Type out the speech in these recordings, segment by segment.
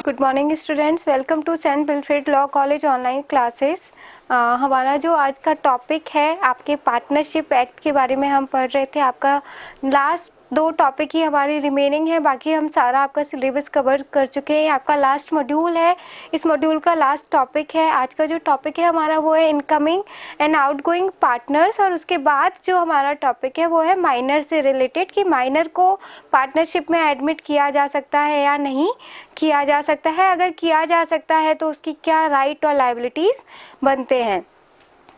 Good morning students, welcome to saint Wilfred law college online classes. हमारा जो आज का टॉपिक है आपके पार्टनरशिप एक्ट के बारे में हम पढ़ रहे थे। आपका लास्ट 2 टॉपिक ही हमारी रिमेनिंग है, बाकी हम सारा आपका सिलेबस कवर कर चुके हैं। आपका लास्ट मॉड्यूल है, इस मॉड्यूल का लास्ट टॉपिक है। आज का जो टॉपिक है हमारा वो है इनकमिंग एंड आउटगोइंग पार्टनर्स, और उसके बाद जो हमारा टॉपिक है वो है माइनर से रिलेटेड कि माइनर को पार्टनरशिप में एडमिट किया जा सकता है या नहीं किया जा सकता है। अगर किया जा सकता है तो उसकी क्या राइट और लायबिलिटीज़ बनते हैं।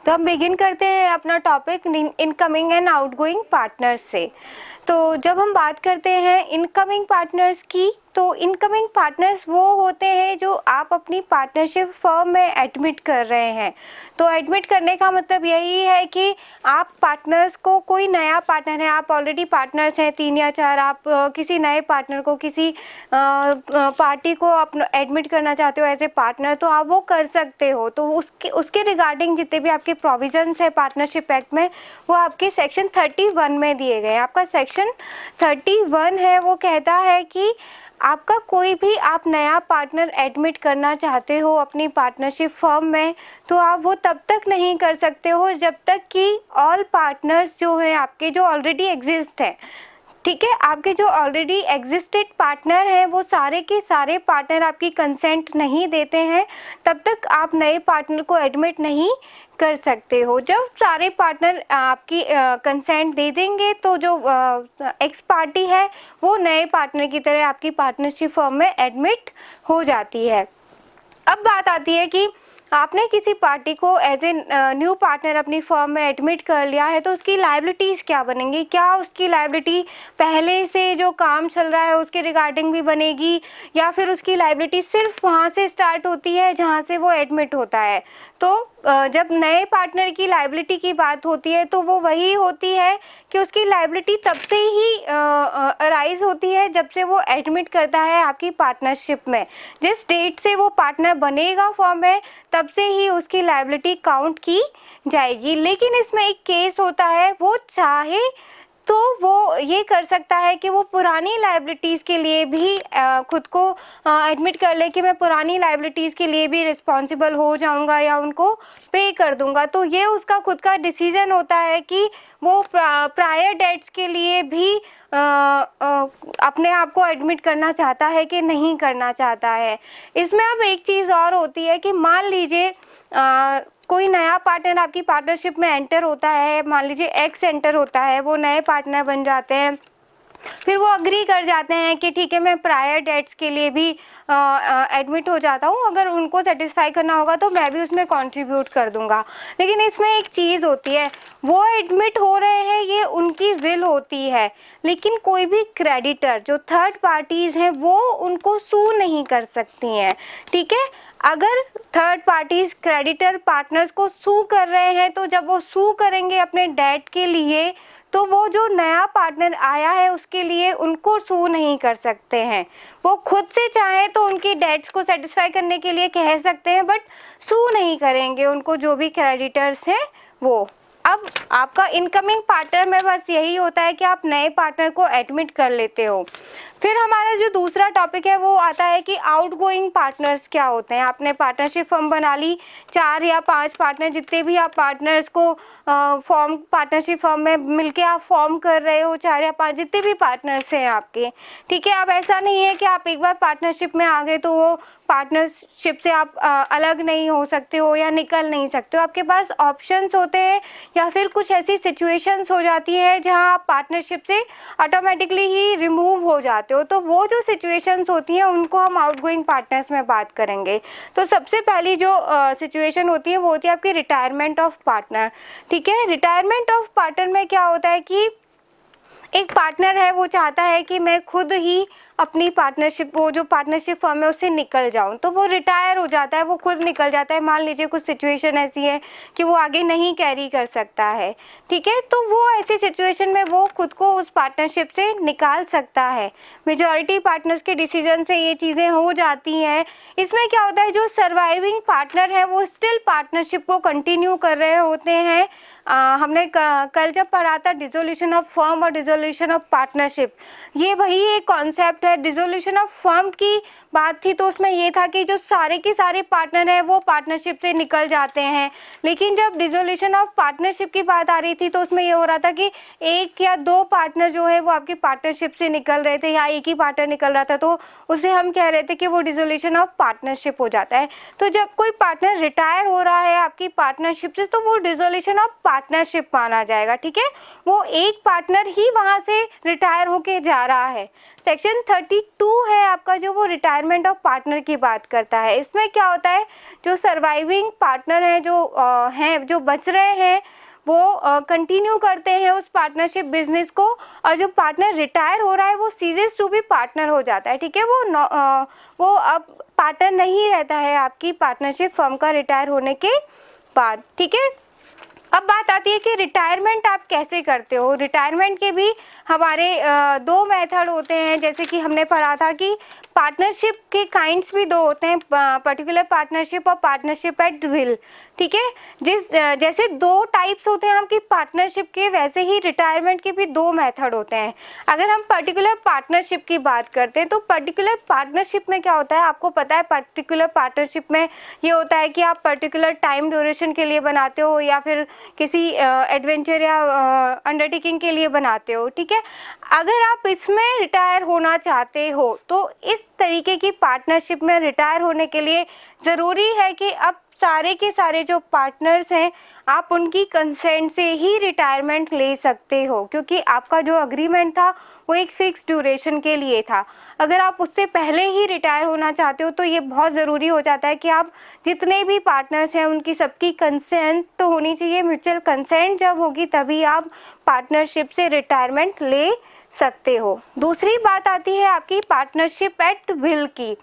तो हम बिगिन करते हैं अपना topic incoming and outgoing partners से। तो जब हम बात करते हैं इनकमिंग पार्टनर्स की, तो इनकमिंग पार्टनर्स वो होते हैं जो आप अपनी पार्टनरशिप फर्म में एडमिट कर रहे हैं। तो एडमिट करने का मतलब यही है कि आप पार्टनर्स को, कोई नया पार्टनर है, आप ऑलरेडी पार्टनर्स हैं 3 या 4, आप किसी नए पार्टनर को, किसी पार्टी को अपना एडमिट करना चाहते हो एज ए पार्टनर, तो आप वो कर सकते हो। तो उसके रिगार्डिंग जितने भी आपके प्रोविजंस है पार्टनरशिप एक्ट में, वो आपके सेक्शन 31 में दिए गए हैं। आपका सेक्शन 31 है, वो कहता है कि आपका कोई भी आप नया पार्टनर एडमिट करना चाहते हो अपनी पार्टनरशिप फर्म में, तो आप वो तब तक नहीं कर सकते हो जब तक कि ऑल पार्टनर्स जो हैं आपके, जो ऑलरेडी एग्जिस्ट हैं, ठीक है, आपके जो ऑलरेडी एग्जिस्टेड पार्टनर हैं, वो सारे के सारे पार्टनर आपकी कंसेंट नहीं देते हैं, तब तक आप नए पार्टनर को एडमिट नहीं कर सकते हो। जब सारे पार्टनर आपकी कंसेंट दे देंगे तो जो एक्स पार्टी है वो नए पार्टनर की तरह आपकी पार्टनरशिप फर्म में एडमिट हो जाती है। अब बात आती है कि आपने किसी पार्टी को एज ए न्यू पार्टनर अपनी फर्म में एडमिट कर लिया है, तो उसकी लायबिलिटीज़ क्या बनेंगी। क्या उसकी लायबिलिटी पहले से जो काम चल रहा है उसके रिगार्डिंग भी बनेगी, या फिर उसकी लायबिलिटी सिर्फ वहाँ से स्टार्ट होती है जहाँ से वो एडमिट होता है। तो जब नए पार्टनर की लायबिलिटी की बात होती है तो वो वही होती है कि उसकी लायबिलिटी तब से ही अराइज होती है जब से वो एडमिट करता है आपकी पार्टनरशिप में। जिस डेट से वो पार्टनर बनेगा फर्म में, तब से ही उसकी लायबिलिटी काउंट की जाएगी। लेकिन इसमें एक केस होता है, वो चाहे तो वो ये कर सकता है कि वो पुरानी लायबिलिटीज़ के लिए भी खुद को एडमिट कर ले कि मैं पुरानी लायबिलिटीज़ के लिए भी रिस्पॉन्सिबल हो जाऊंगा या उनको पे कर दूंगा। तो ये उसका खुद का डिसीजन होता है कि वो प्रायर डेट्स के लिए भी अपने आप को एडमिट करना चाहता है कि नहीं करना चाहता है। इसमें अब एक चीज़ और होती है कि मान लीजिए कोई नया पार्टनर आपकी पार्टनरशिप में एंटर होता है, मान लीजिए एक्स एंटर होता है, वो नए पार्टनर बन जाते हैं, फिर वो अग्री कर जाते हैं कि ठीक है मैं प्रायर डेट्स के लिए भी एडमिट हो जाता हूँ, अगर उनको सेटिस्फाई करना होगा तो मैं भी उसमें कंट्रीब्यूट कर दूंगा। लेकिन इसमें एक चीज़ होती है, वो एडमिट हो रहे हैं ये उनकी विल होती है, लेकिन कोई भी क्रेडिटर जो थर्ड पार्टीज़ हैं वो उनको सू नहीं कर सकती हैं, ठीक है। अगर थर्ड पार्टीज क्रेडिटर पार्टनर्स को सू कर रहे हैं, तो जब वो सू करेंगे अपने डेट के लिए, तो वो जो नया पार्टनर आया है उसके लिए उनको सू नहीं कर सकते हैं। वो खुद से चाहें तो उनकी डेट्स को सेटिस्फाई करने के लिए कह सकते हैं, बट सू नहीं करेंगे उनको जो भी क्रेडिटर्स हैं वो। अब आपका इनकमिंग पार्टनर में बस यही होता है कि आप नए पार्टनर को एडमिट कर लेते हो। फिर हमारा जो दूसरा टॉपिक है वो आता है कि आउटगोइंग पार्टनर्स क्या होते हैं। आपने पार्टनरशिप फर्म बना ली, 4 या 5 पार्टनर, जितने भी आप पार्टनर्स को फॉर्म पार्टनरशिप फर्म में मिलके आप फॉर्म कर रहे हो, 4 या 5 जितने भी पार्टनर्स हैं आपके, ठीक है। अब ऐसा नहीं है कि आप एक बार पार्टनरशिप में आ गए तो वो पार्टनरशिप से आप अलग नहीं हो सकते हो या निकल नहीं सकते हो। आपके पास ऑप्शंस होते हैं, या फिर कुछ ऐसी सिचुएशंस हो जाती है जहां आप पार्टनरशिप से ऑटोमेटिकली ही रिमूव हो जाते हो। तो वो जो सिचुएशंस होती हैं उनको हम आउटगोइंग पार्टनर्स में बात करेंगे। तो सबसे पहली जो सिचुएशन होती है वो होती है आपकी रिटायरमेंट ऑफ पार्टनर, ठीक है। रिटायरमेंट ऑफ पार्टनर में क्या होता है कि एक पार्टनर है वो चाहता है कि मैं खुद ही अपनी पार्टनरशिप, वो जो पार्टनरशिप फर्म है उससे निकल जाऊं, तो वो रिटायर हो जाता है, वो खुद निकल जाता है। मान लीजिए कुछ सिचुएशन ऐसी है कि वो आगे नहीं कैरी कर सकता है, ठीक है, तो वो ऐसी सिचुएशन में वो खुद को उस पार्टनरशिप से निकाल सकता है। मेजॉरिटी पार्टनर्स के डिसीजन से ये चीज़ें हो जाती हैं। इसमें क्या होता है, जो सर्वाइविंग पार्टनर है वो स्टिल पार्टनरशिप को कंटिन्यू कर रहे होते हैं। हमने कल जब पढ़ा था डिसोल्यूशन ऑफ फर्म और डिसोल्यूशन ऑफ पार्टनरशिप, ये वही एक कॉन्सेप्ट है। डिसोल्यूशन ऑफ फर्म की बात थी तो उसमें ये था कि जो सारे के सारे पार्टनर हैं वो पार्टनरशिप से निकल जाते हैं। लेकिन जब डिसोल्यूशन ऑफ पार्टनरशिप की बात आ रही थी तो उसमें ये हो रहा था कि एक या दो पार्टनर जो है वो आपकी पार्टनरशिप से निकल रहे थे या एक ही पार्टनर निकल रहा था, तो उसे हम कह रहे थे कि वो डिसोल्यूशन ऑफ पार्टनरशिप हो जाता है। तो जब कोई पार्टनर रिटायर हो रहा है आपकी पार्टनरशिप से तो वो डिसोल्यूशन ऑफ पार्टनरशिप माना जाएगा। ठीक है, वो एक पार्टनर ही वहाँ से रिटायर होके जा रहा है। सेक्शन 32 है आपका जो वो रिटायरमेंट ऑफ पार्टनर की बात करता है। इसमें क्या होता है, जो सर्वाइविंग पार्टनर हैं जो बच रहे हैं वो कंटिन्यू करते हैं उस पार्टनरशिप बिजनेस को, और जो पार्टनर रिटायर हो रहा है वो सीजेस टू भी पार्टनर हो जाता है। ठीक है, वो अब पार्टनर नहीं रहता है आपकी पार्टनरशिप फर्म का रिटायर होने के बाद। ठीक है, अब बात आती है कि रिटायरमेंट आप कैसे करते हो। रिटायरमेंट के भी हमारे दो मेथड होते हैं, जैसे कि हमने पढ़ा था कि पार्टनरशिप के काइंड्स भी दो होते हैं, पर्टिकुलर पार्टनरशिप और पार्टनरशिप एट विल। ठीक है, जैसे दो टाइप्स होते हैं आपकी पार्टनरशिप के, वैसे ही रिटायरमेंट के भी दो मेथड होते हैं। अगर हम पर्टिकुलर पार्टनरशिप की बात करते हैं तो पर्टिकुलर पार्टनरशिप में क्या होता है, आपको पता है पर्टिकुलर पार्टनरशिप में ये होता है कि आप पर्टिकुलर टाइम ड्यूरेशन के लिए बनाते हो या फिर किसी एडवेंचर या अंडरटेकिंग के लिए बनाते हो। ठीक है, अगर आप इसमें रिटायर होना चाहते हो तो इस तरीके की पार्टनरशिप में रिटायर होने के लिए ज़रूरी है कि अब सारे के सारे जो पार्टनर्स हैं आप उनकी कंसेंट से ही रिटायरमेंट ले सकते हो, क्योंकि आपका जो अग्रीमेंट था वो एक फिक्स ड्यूरेशन के लिए था। अगर आप उससे पहले ही रिटायर होना चाहते हो तो ये बहुत ज़रूरी हो जाता है कि आप जितने भी पार्टनर्स हैं उनकी सबकी कंसेंट तो होनी चाहिए। म्यूचुअल कंसेंट जब होगी तभी आप पार्टनरशिप से रिटायरमेंट ले सकते हो। दूसरी बात आती है आपकी पार्टनरशिप एट विल की।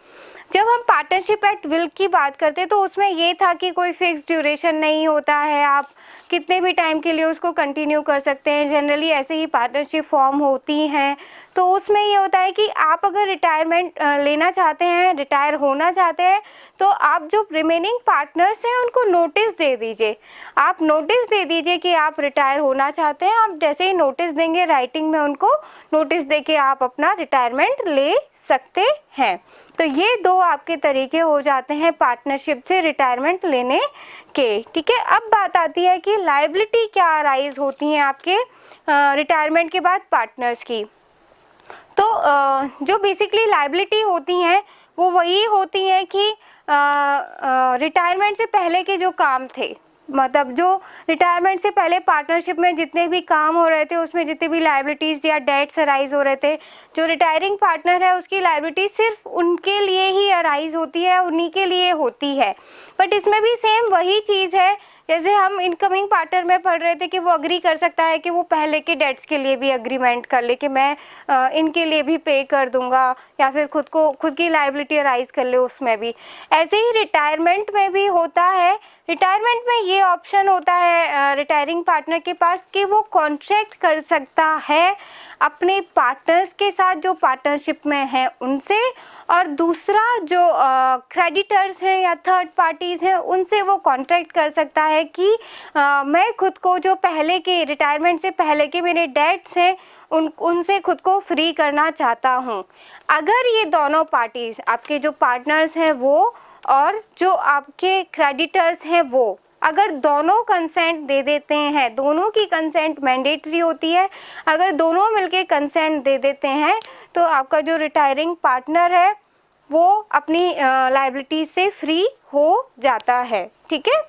जब हम पार्टनरशिप एट विल की बात करते हैं तो उसमें ये था कि कोई फिक्स ड्यूरेशन नहीं होता है, आप कितने भी टाइम के लिए उसको कंटिन्यू कर सकते हैं। जनरली ऐसे ही पार्टनरशिप फॉर्म होती हैं। तो उसमें ये होता है कि आप अगर रिटायरमेंट लेना चाहते हैं, रिटायर होना चाहते हैं, तो आप जो रिमेनिंग पार्टनर्स हैं उनको नोटिस दे दीजिए। आप नोटिस दे दीजिए कि आप रिटायर होना चाहते हैं। आप जैसे ही नोटिस देंगे राइटिंग में, उनको नोटिस दे के आप अपना रिटायरमेंट ले सकते हैं। तो ये दो आपके तरीके हो जाते हैं पार्टनरशिप से रिटायरमेंट लेने के। ठीक है, अब बात आती है कि लायबिलिटी क्या अराइज होती हैं आपके रिटायरमेंट के बाद पार्टनर्स की। तो जो बेसिकली लायबिलिटी होती हैं वो वही होती हैं कि रिटायरमेंट से पहले के जो काम थे, मतलब जो रिटायरमेंट से पहले पार्टनरशिप में जितने भी काम हो रहे थे उसमें जितने भी लायबिलिटीज़ या डेट्स अराइज हो रहे थे, जो रिटायरिंग पार्टनर है उसकी लायबिलिटी सिर्फ उनके लिए ही अराइज होती है, उन्हीं के लिए होती है। बट इसमें भी सेम वही चीज़ है जैसे हम इनकमिंग पार्टनर में पढ़ रहे थे कि वो अग्री कर सकता है कि वो पहले के डेट्स के लिए भी अग्रीमेंट कर ले कि मैं इनके लिए भी पे कर दूंगा, या फिर खुद की लायबिलिटी अराइज कर ले, उसमें भी ऐसे ही रिटायरमेंट में भी होता है। रिटायरमेंट में ये ऑप्शन होता है रिटायरिंग पार्टनर के पास कि वो कॉन्ट्रैक्ट कर सकता है अपने पार्टनर्स के साथ जो पार्टनरशिप में हैं उनसे, और दूसरा जो क्रेडिटर्स हैं या थर्ड पार्टीज़ हैं उनसे वो कॉन्ट्रैक्ट कर सकता है कि मैं खुद को जो पहले के रिटायरमेंट से पहले के मेरे डेट्स हैं उनसे खुद को फ्री करना चाहता हूँ। अगर ये दोनों पार्टीज़ आपके जो पार्टनर्स हैं वो और जो आपके क्रेडिटर्स हैं वो अगर दोनों कंसेंट दे देते हैं, दोनों की कंसेंट मैंडेटरी होती है, अगर दोनों मिलके कंसेंट दे देते हैं तो आपका जो रिटायरिंग पार्टनर है वो अपनी लायबिलिटी से फ्री हो जाता है। ठीक है,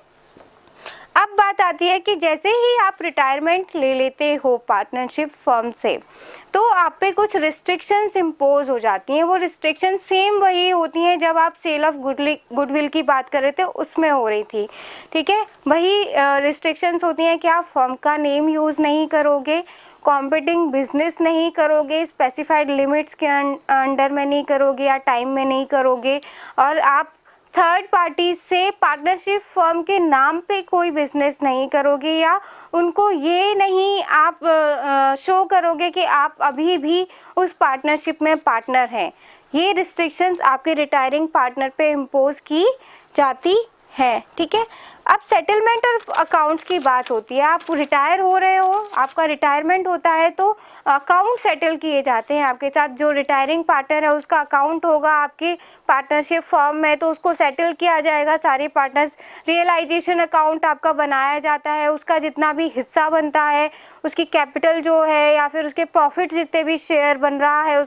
अब बात आती है कि जैसे ही आप रिटायरमेंट ले लेते हो पार्टनरशिप फर्म से तो आप पे कुछ रिस्ट्रिक्शंस इम्पोज हो जाती हैं। वो रिस्ट्रिक्शन सेम वही होती हैं जब आप सेल ऑफ गुडविल की बात कर रहे थे उसमें हो रही थी। ठीक है, वही रिस्ट्रिक्शंस होती हैं कि आप फर्म का नेम यूज़ नहीं करोगे, कॉम्पिटिंग बिजनेस नहीं करोगे, स्पेसिफाइड लिमिट्स के अंडर में नहीं करोगे या टाइम में नहीं करोगे, और आप थर्ड पार्टी से पार्टनरशिप फर्म के नाम पे कोई बिजनेस नहीं करोगे, या उनको ये नहीं आप शो करोगे कि आप अभी भी उस पार्टनरशिप में पार्टनर हैं। ये रिस्ट्रिक्शंस आपके रिटायरिंग पार्टनर पे इम्पोज की जाती है। ठीक है, अब सेटलमेंट और अकाउंट्स की बात होती है। आप रिटायर हो रहे हो, आपका रिटायरमेंट होता है तो अकाउंट सेटल किए जाते हैं आपके साथ। जो रिटायरिंग पार्टनर है उसका अकाउंट होगा आपकी पार्टनरशिप फर्म में, तो उसको सेटल किया जाएगा सारे पार्टनर्स। रियलाइजेशन अकाउंट आपका बनाया जाता है, उसका जितना भी हिस्सा बनता है, उसकी कैपिटल जो है या फिर उसके प्रॉफिट जितने भी शेयर बन रहा है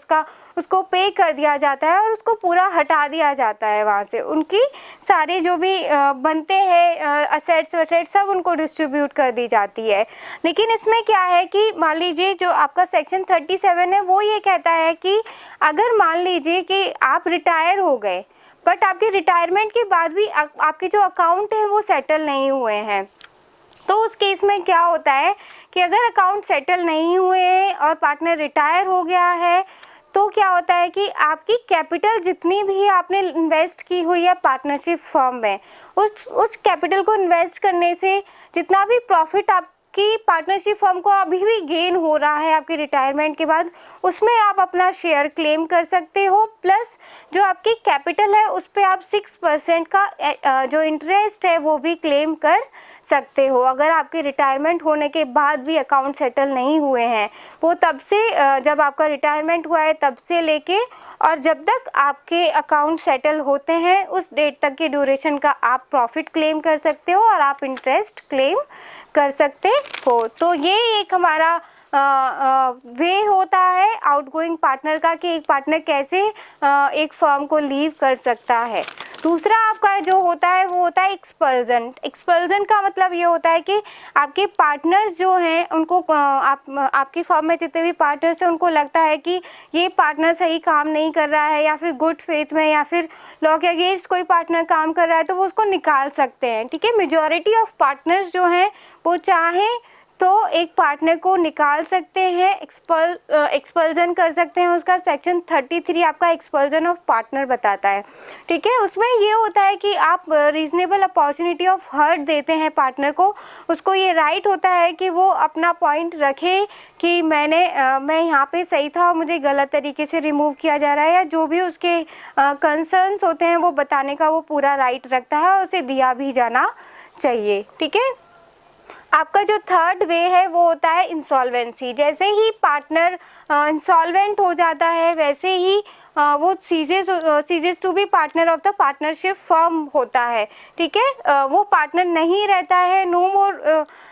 उसको पे कर दिया जाता है और उसको पूरा हटा दिया जाता है वहाँ से। उनकी सारे जो भी बनते हैं असेट्स वसेट्स सब उनको डिस्ट्रीब्यूट कर दी जाती है। लेकिन इसमें क्या है कि मान लीजिए जो आपका सेक्शन 37 है वो ये कहता है कि अगर मान लीजिए कि आप रिटायर हो गए बट आपके रिटायरमेंट के बाद भी आपके जो अकाउंट है वो सेटल नहीं हुए हैं, तो उस केस में क्या होता है कि अगर अकाउंट सेटल नहीं हुए हैं और पार्टनर रिटायर हो गया है तो क्या होता है कि आपकी कैपिटल जितनी भी आपने इन्वेस्ट की हुई है पार्टनरशिप फर्म में, उस कैपिटल को इन्वेस्ट करने से जितना भी प्रॉफिट आपकी पार्टनरशिप फर्म को अभी भी गेन हो रहा है आपके रिटायरमेंट के बाद, उसमें आप अपना शेयर क्लेम कर सकते हो। प्लस जो आपकी कैपिटल है उस पर आप 6% का जो इंटरेस्ट है वो भी क्लेम कर सकते हो अगर आपके रिटायरमेंट होने के बाद भी अकाउंट सेटल नहीं हुए हैं। वो तब से जब आपका रिटायरमेंट हुआ है तब से लेके और जब तक आपके अकाउंट सेटल होते हैं उस डेट तक की ड्यूरेशन का आप प्रॉफिट क्लेम कर सकते हो और आप इंटरेस्ट क्लेम कर सकते हो। तो ये एक हमारा वे होता है आउटगोइंग पार्टनर का कि एक पार्टनर कैसे एक फर्म को लीव कर सकता है। दूसरा आपका जो होता है वो होता है एक्सपल्जन। एक्सपल्जन का मतलब ये होता है कि आपके पार्टनर्स जो हैं उनको आपकी फर्म में जितने भी पार्टनर्स हैं उनको लगता है कि ये पार्टनर सही काम नहीं कर रहा है या फिर गुड फेथ में या फिर लॉ के अगेंस्ट कोई पार्टनर काम कर रहा है तो वो उसको निकाल सकते हैं। ठीक है, मेजॉरिटी ऑफ पार्टनर्स जो हैं वो चाहें तो एक पार्टनर को निकाल सकते हैं, एक्सपल्जन कर सकते हैं। उसका सेक्शन 33 आपका एक्सपल्जन ऑफ पार्टनर बताता है। ठीक है, उसमें ये होता है कि आप रीजनेबल अपॉर्चुनिटी ऑफ हर्ट देते हैं पार्टनर को। उसको ये राइट होता है कि वो अपना पॉइंट रखे कि मैं यहाँ पे सही था और मुझे गलत तरीके से रिमूव किया जा रहा है, या जो भी उसके कंसर्न्स होते हैं वो बताने का वो पूरा राइट रखता है और उसे दिया भी जाना चाहिए। ठीक है, आपका जो थर्ड वे है वो होता है इंसॉल्वेंसी। जैसे ही पार्टनर इंसॉल्वेंट हो जाता है वैसे ही वो ceases to be partner of the partnership firm होता है। ठीक है, वो पार्टनर नहीं रहता है, नो मोर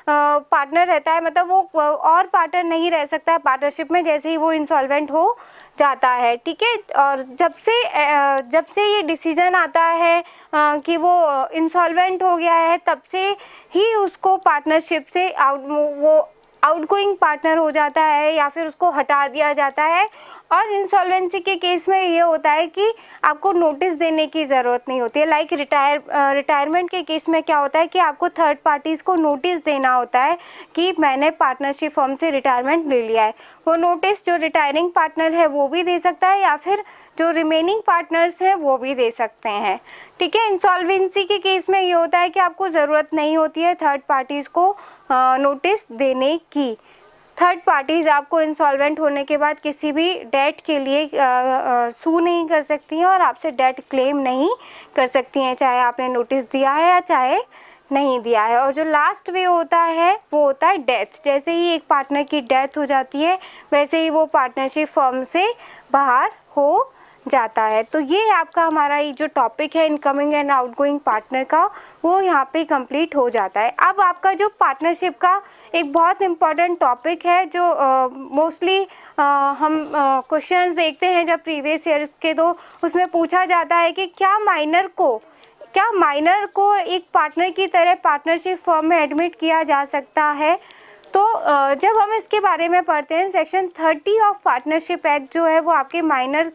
पार्टनर रहता है, मतलब वो और पार्टनर नहीं रह सकता है पार्टनरशिप में जैसे ही वो इंसॉल्वेंट हो जाता है। ठीक है, और जब से ये डिसीजन आता है कि वो इंसॉल्वेंट हो गया है तब से ही उसको पार्टनरशिप से वो आउटगोइंग पार्टनर हो जाता है या फिर उसको हटा दिया जाता है। और इंसॉल्वेंसी के केस में ये होता है कि आपको नोटिस देने की ज़रूरत नहीं होती है। लाइक रिटायरमेंट के केस में क्या होता है कि आपको थर्ड पार्टीज़ को नोटिस देना होता है कि मैंने पार्टनरशिप फर्म से रिटायरमेंट ले लिया है। वो नोटिस जो रिटायरिंग पार्टनर है वो भी दे सकता है या फिर जो रिमेनिंग पार्टनर्स हैं वो भी दे सकते हैं। ठीक है, इंसॉल्वेंसी के केस में ये होता है कि आपको ज़रूरत नहीं होती है थर्ड पार्टीज़ को नोटिस देने की। थर्ड पार्टीज़ आपको इंसॉल्वेंट होने के बाद किसी भी डेट के लिए सू नहीं कर सकती हैं और आपसे डेट क्लेम नहीं कर सकती हैं, चाहे आपने नोटिस दिया है या चाहे नहीं दिया है। और जो लास्ट वे होता है वो होता है डेथ। जैसे ही एक पार्टनर की डेथ हो जाती है वैसे ही वो पार्टनरशिप फर्म से बाहर हो जाता है। तो ये आपका हमारा ये जो टॉपिक है इनकमिंग एंड आउटगोइंग पार्टनर का वो यहाँ पे कंप्लीट हो जाता है। अब आपका जो पार्टनरशिप का एक बहुत इम्पॉर्टेंट टॉपिक है जो मोस्टली हम क्वेश्चंस देखते हैं जब प्रीवियस ईयर्स के, तो उसमें पूछा जाता है कि क्या माइनर को एक पार्टनर की तरह पार्टनरशिप फर्म में एडमिट किया जा सकता है। तो जब हम इसके बारे में पढ़ते हैं सेक्शन 30 ऑफ पार्टनरशिप एक्ट जो है वो आपके माइनर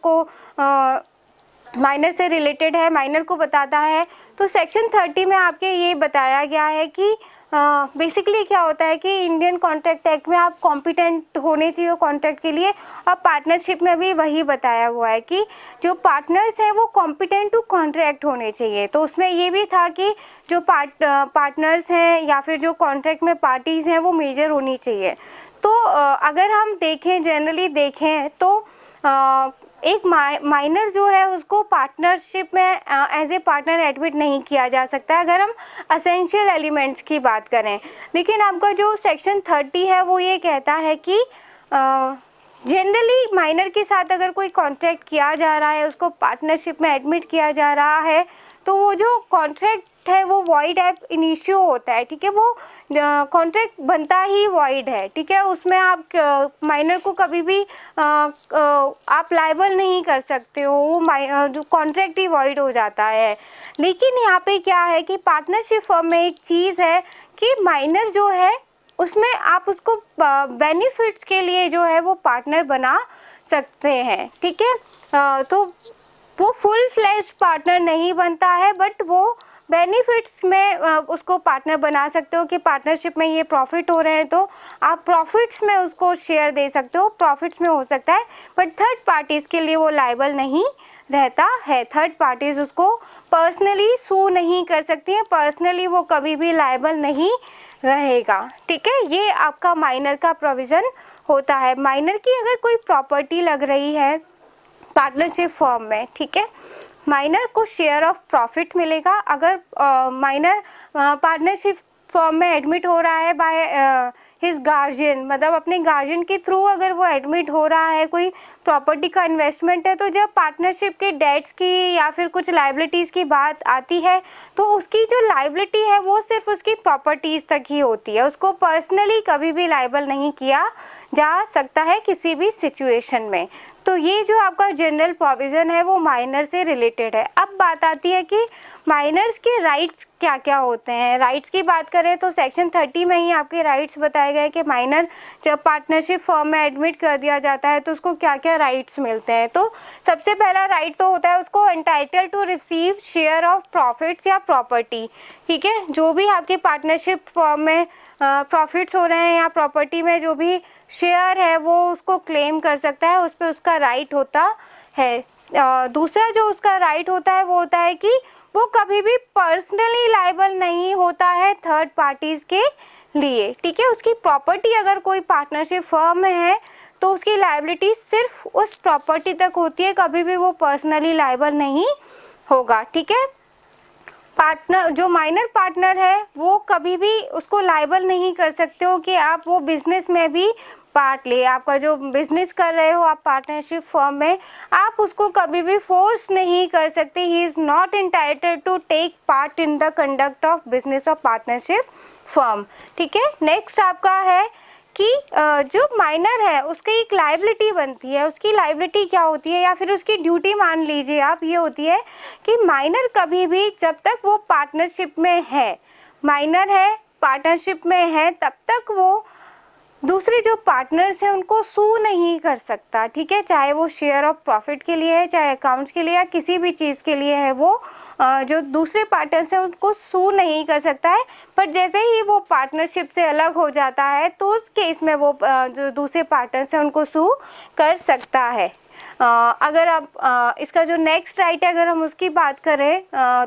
से रिलेटेड है, माइनर को बताता है। तो सेक्शन 30 में आपके ये बताया गया है कि बेसिकली क्या होता है कि इंडियन कॉन्ट्रैक्ट एक्ट में आप कॉम्पिटेंट होने चाहिए कॉन्ट्रैक्ट के लिए, और पार्टनरशिप में भी वही बताया हुआ है कि जो पार्टनर्स हैं वो कॉम्पिटेंट टू कॉन्ट्रैक्ट होने चाहिए। तो उसमें ये भी था कि जो पार्टनर्स हैं या फिर जो कॉन्ट्रैक्ट में पार्टीज़ हैं वो मेजर होनी चाहिए। तो अगर हम देखें जनरली देखें तो एक माइनर जो है उसको पार्टनरशिप में एज ए पार्टनर एडमिट नहीं किया जा सकता है अगर हम असेंशियल एलिमेंट्स की बात करें। लेकिन आपका जो सेक्शन 30 है वो ये कहता है कि जनरली माइनर के साथ अगर कोई कॉन्ट्रैक्ट किया जा रहा है, उसको पार्टनरशिप में एडमिट किया जा रहा है, तो वो जो कॉन्ट्रैक्ट है वो वॉइड एब इनिशियो होता है, ठीक है। वो कॉन्ट्रैक्ट बनता ही वॉइड है, ठीक है। उसमें आप माइनर को कभी भी आप लायबल नहीं कर सकते हो, वो जो कॉन्ट्रैक्ट ही वॉइड हो जाता है। लेकिन यहाँ पे क्या है कि पार्टनरशिप फर्म में एक चीज़ है कि माइनर जो है उसमें आप उसको बेनिफिट्स के लिए जो है वो पार्टनर बना सकते हैं, ठीक है। तो वो फुल फ्लैश पार्टनर नहीं बनता है, बट वो बेनिफिट्स में उसको पार्टनर बना सकते हो कि पार्टनरशिप में ये प्रॉफिट हो रहे हैं तो आप प्रॉफिट्स में उसको शेयर दे सकते हो, प्रॉफिट्स में हो सकता है। बट थर्ड पार्टीज़ के लिए वो लायबल नहीं रहता है। थर्ड पार्टीज़ उसको पर्सनली सू नहीं कर सकती हैं, पर्सनली वो कभी भी लायबल नहीं रहेगा, ठीक है। ये आपका माइनर का प्रोविज़न होता है। माइनर की अगर कोई प्रॉपर्टी लग रही है पार्टनरशिप फर्म में, ठीक है, माइनर को शेयर ऑफ प्रॉफिट मिलेगा। अगर माइनर पार्टनरशिप फर्म में एडमिट हो रहा है बाय हिज गार्जियन, मतलब अपने गार्जियन के थ्रू अगर वो एडमिट हो रहा है, कोई प्रॉपर्टी का इन्वेस्टमेंट है, तो जब पार्टनरशिप के डेट्स की या फिर कुछ लाइबिलिटीज़ की बात आती है तो उसकी जो लाइबिलिटी है वो सिर्फ उसकी प्रॉपर्टीज़ तक ही होती है, उसको पर्सनली कभी भी लायबल नहीं किया जा सकता है किसी भी सिचुएशन में। तो ये जो आपका जनरल प्रोविज़न है वो माइनर से रिलेटेड है। अब बात आती है कि माइनर्स के राइट्स क्या क्या होते हैं। राइट्स की बात करें तो सेक्शन 30 में ही आपके राइट्स बताए गए कि माइनर जब पार्टनरशिप फर्म में एडमिट कर दिया जाता है तो उसको क्या क्या राइट्स मिलते हैं। तो सबसे पहला राइट तो होता है उसको entitle to receive share of profits या प्रॉपर्टी, ठीक है। जो भी आपकी पार्टनरशिप फर्म में प्रॉफिट्स हो रहे हैं या प्रॉपर्टी में जो भी शेयर है वो उसको क्लेम कर सकता है, उस पर उसका राइट होता है। दूसरा जो उसका राइट होता है वो होता है कि वो कभी भी पर्सनली लायबल नहीं होता है थर्ड पार्टीज़ के लिए, ठीक है। उसकी प्रॉपर्टी अगर कोई पार्टनरशिप फर्म में है तो उसकी लायबिलिटी सिर्फ उस प्रॉपर्टी तक होती है, कभी भी वो पर्सनली लायबल नहीं होगा, ठीक है। पार्टनर जो माइनर पार्टनर है वो कभी भी उसको लायबल नहीं कर सकते हो कि आप वो बिजनेस में भी पार्ट ले। आपका जो बिजनेस कर रहे हो आप पार्टनरशिप फर्म में, आप उसको कभी भी फोर्स नहीं कर सकते। He is not entitled to take part in the conduct of business of partnership firm, ठीक है। नेक्स्ट आपका है कि जो माइनर है उसकी एक लाइबिलिटी बनती है। उसकी लाइबिलिटी क्या होती है या फिर उसकी ड्यूटी मान लीजिए आप, ये होती है कि माइनर कभी भी जब तक वो पार्टनरशिप में है, माइनर है पार्टनरशिप में है, तब तक वो दूसरे जो पार्टनर्स हैं उनको सू नहीं कर सकता, ठीक है। चाहे वो शेयर ऑफ प्रॉफिट के लिए है, चाहे अकाउंट्स के लिए या किसी भी चीज़ के लिए है, वो जो दूसरे पार्टनर्स हैं उनको सू नहीं कर सकता है। पर जैसे ही वो पार्टनरशिप से अलग हो जाता है तो उस केस में वो जो दूसरे पार्टनर्स हैं उनको सू कर सकता है। अगर आप इसका जो नेक्स्ट राइट है अगर हम उसकी बात करें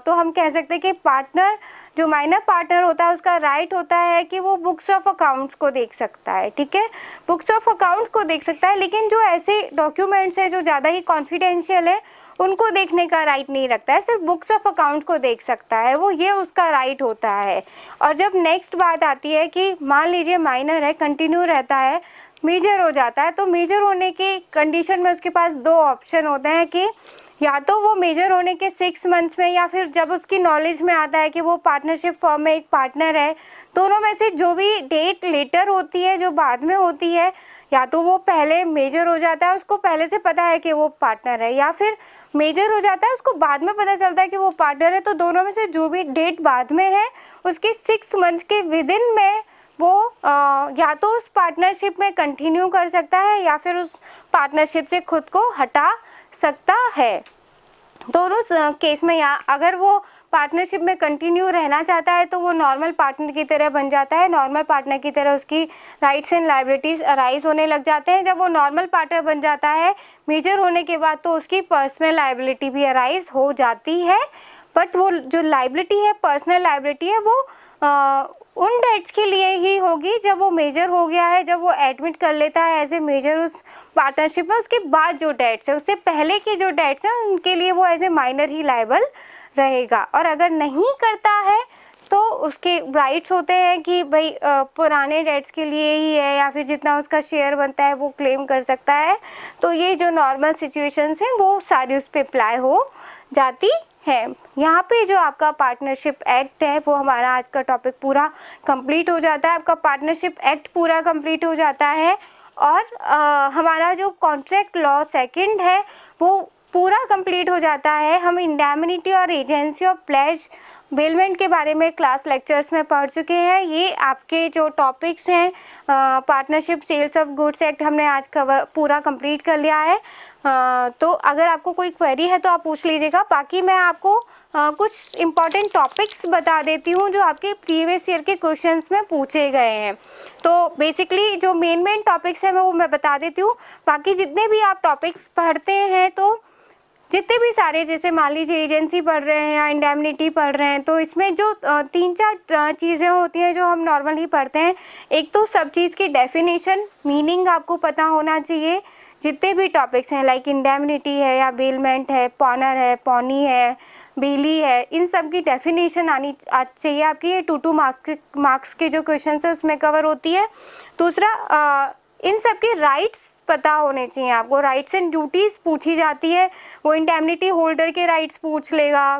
तो हम कह सकते हैं कि पार्टनर जो माइनर पार्टनर होता है उसका राइट होता है कि वो बुक्स ऑफ अकाउंट्स को देख सकता है, ठीक है। बुक्स ऑफ अकाउंट्स को देख सकता है, लेकिन जो ऐसे डॉक्यूमेंट्स हैं जो ज़्यादा ही कॉन्फिडेंशियल है उनको देखने का राइट नहीं रखता है, सिर्फ बुक्स ऑफ अकाउंट्स को देख सकता है वो, ये उसका राइट होता है। और जब नेक्स्ट बात आती है कि मान लीजिए माइनर है, कंटिन्यू रहता है, मेजर हो जाता है, तो मेजर होने की कंडीशन में उसके पास दो ऑप्शन होते हैं कि या तो वो मेजर होने के 6 मंथ्स में या फिर जब उसकी नॉलेज में आता है कि वो पार्टनरशिप फर्म में एक पार्टनर है, दोनों में से जो भी डेट लेटर होती है जो बाद में होती है, या तो वो पहले मेजर हो जाता है, उसको पहले से पता है कि वो पार्टनर है, या फिर मेजर हो जाता है उसको बाद में पता चलता है कि वो पार्टनर है। तो दोनों में से जो भी डेट बाद में है उसके 6 मंथ्स के विदिन में वो या तो उस पार्टनरशिप में कंटिन्यू कर सकता है या फिर उस पार्टनरशिप से खुद को हटा सकता है। दोनों केस में या अगर वो पार्टनरशिप में कंटिन्यू रहना चाहता है तो वो नॉर्मल पार्टनर की तरह बन जाता है, नॉर्मल पार्टनर की तरह उसकी राइट्स एंड लायबिलिटीज़ अराइज होने लग जाते हैं। जब वो नॉर्मल पार्टनर बन जाता है मेजर होने के बाद तो उसकी पर्सनल लायबिलिटी भी अराइज हो जाती है, बट वो जो लायबिलिटी है पर्सनल लायबिलिटी है वो उन डेट्स के लिए ही होगी जब वो मेजर हो गया है, जब वो एडमिट कर लेता है एज ए मेजर उस पार्टनरशिप में। उसके बाद जो डेट्स है, उससे पहले की जो डेट्स हैं उनके लिए वो as a minor he liable रहेगा। और अगर नहीं करता है तो उसके राइट्स होते हैं कि भाई पुराने डेट्स के लिए ही है या फिर जितना उसका शेयर बनता है वो क्लेम कर सकता है। तो ये जो नॉर्मल सिचुएशंस हैं वो सारी उस पर अप्लाई हो जाती है। यहाँ पे जो आपका पार्टनरशिप एक्ट है वो हमारा आज का टॉपिक पूरा कंप्लीट हो जाता है। आपका पार्टनरशिप एक्ट पूरा कंप्लीट हो जाता है और हमारा जो कॉन्ट्रैक्ट लॉ सेकंड है वो पूरा कंप्लीट हो जाता है। हम इंडेमनिटी और एजेंसी ऑफ प्लेज बेलमेंट के बारे में क्लास लेक्चर्स में पढ़ चुके हैं। ये आपके जो टॉपिक्स हैं partnership sales of goods act हमने आज पूरा कंप्लीट कर लिया है। तो अगर आपको कोई क्वेरी है तो आप पूछ लीजिएगा। बाकी मैं आपको कुछ इम्पॉर्टेंट टॉपिक्स बता देती हूँ जो आपके प्रीवियस ईयर के क्वेश्चंस में पूछे गए हैं। तो बेसिकली जो मेन टॉपिक्स हैं वो मैं बता देती हूँ। बाकी जितने भी आप टॉपिक्स पढ़ते हैं तो जितने भी सारे, जैसे मान लीजिए एजेंसी पढ़ रहे हैं या इंडेमनिटी पढ़ रहे हैं, तो इसमें जो 3-4 चीज़ें होती हैं जो हम नॉर्मली पढ़ते हैं। एक तो सब चीज़ की डेफिनेशन, मीनिंग आपको पता होना चाहिए। जितने भी टॉपिक्स हैं लाइक इंडेमनिटी है या बेलमेंट है, पॉनर है, पॉनी है, बेली है, इन सब की डेफिनेशन आनी चाहिए आपकी। ये 2 मार्क्स के जो क्वेश्चन है उसमें कवर होती है। दूसरा, इन सब के राइट्स पता होने चाहिए आपको। राइट्स एंड ड्यूटीज़ पूछी जाती है। वो इंडेमनिटी होल्डर के राइट्स पूछ लेगा,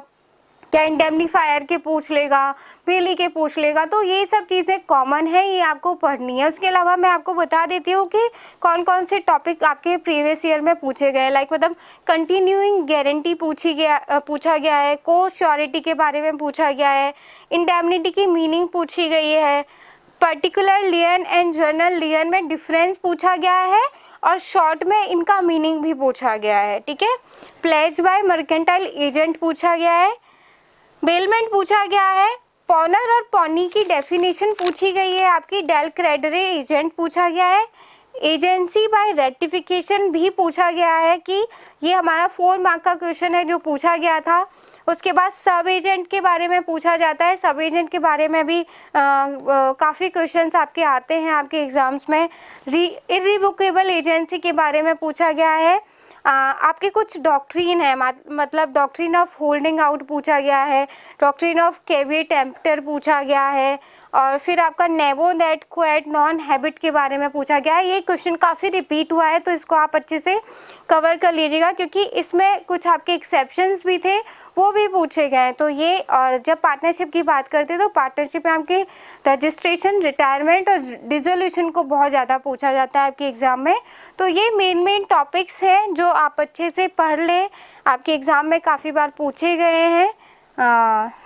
क्या इंडेमनीफायर के पूछ लेगा, बेली के पूछ लेगा। तो ये सब चीज़ें कॉमन है, ये आपको पढ़नी है। उसके अलावा मैं आपको बता देती हूँ कि कौन कौन से टॉपिक आपके प्रीवियस ईयर में पूछे गए। लाइक मतलब कंटिन्यूइंग गारंटी पूछा गया है, को श्योरिटी के बारे में पूछा गया है, इंडेमनिटी की मीनिंग पूछी गई है, पर्टिकुलर लियन एंड जनरल लियन में डिफरेंस पूछा गया है और शॉर्ट में इनका मीनिंग भी पूछा गया है। ठीक है, प्लेज बाय मर्केंटाइल एजेंट पूछा गया है, बेलमेंट पूछा गया है, पॉनर और पॉनी की डेफिनेशन पूछी गई है आपकी, डेल क्रेडरे एजेंट पूछा गया है, एजेंसी बाय रेटिफिकेशन भी पूछा गया है कि ये हमारा 4 मार्क का क्वेश्चन है जो पूछा गया था। उसके बाद सब एजेंट के बारे में पूछा जाता है। सब एजेंट के बारे में भी काफ़ी क्वेश्चंस आपके आते हैं आपके एग्ज़ाम्स में। इर्रिवोकेबल एजेंसी के बारे में पूछा गया है। आपके कुछ डॉक्ट्रीन है, मतलब डॉक्ट्रीन ऑफ होल्डिंग आउट पूछा गया है, डॉक्ट्रीन ऑफ कैविएट एम्प्टर पूछा गया है, और फिर आपका नेवो दैट क्वेट नॉन हैबिट के बारे में पूछा गया है। ये क्वेश्चन काफ़ी रिपीट हुआ है तो इसको आप अच्छे से कवर कर लीजिएगा क्योंकि इसमें कुछ आपके एक्सेप्शंस भी थे, वो भी पूछे गए हैं। तो ये, और जब पार्टनरशिप की बात करते हैं तो पार्टनरशिप में आपके रजिस्ट्रेशन, रिटायरमेंट और डिसोल्यूशन को बहुत ज़्यादा पूछा जाता है आपके एग्ज़ाम में। तो ये मेन टॉपिक्स हैं जो आप अच्छे से पढ़ लें, आपके एग्ज़ाम में काफ़ी बार पूछे गए हैं।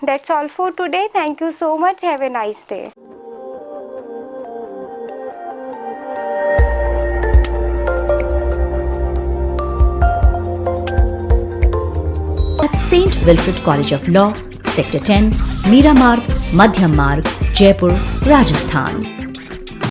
That's all for today. Thank you so much. Have a nice day. At St. Wilfrid College of Law, Sector 10, Meera Marg, Madhyam Marg, Jaipur, Rajasthan.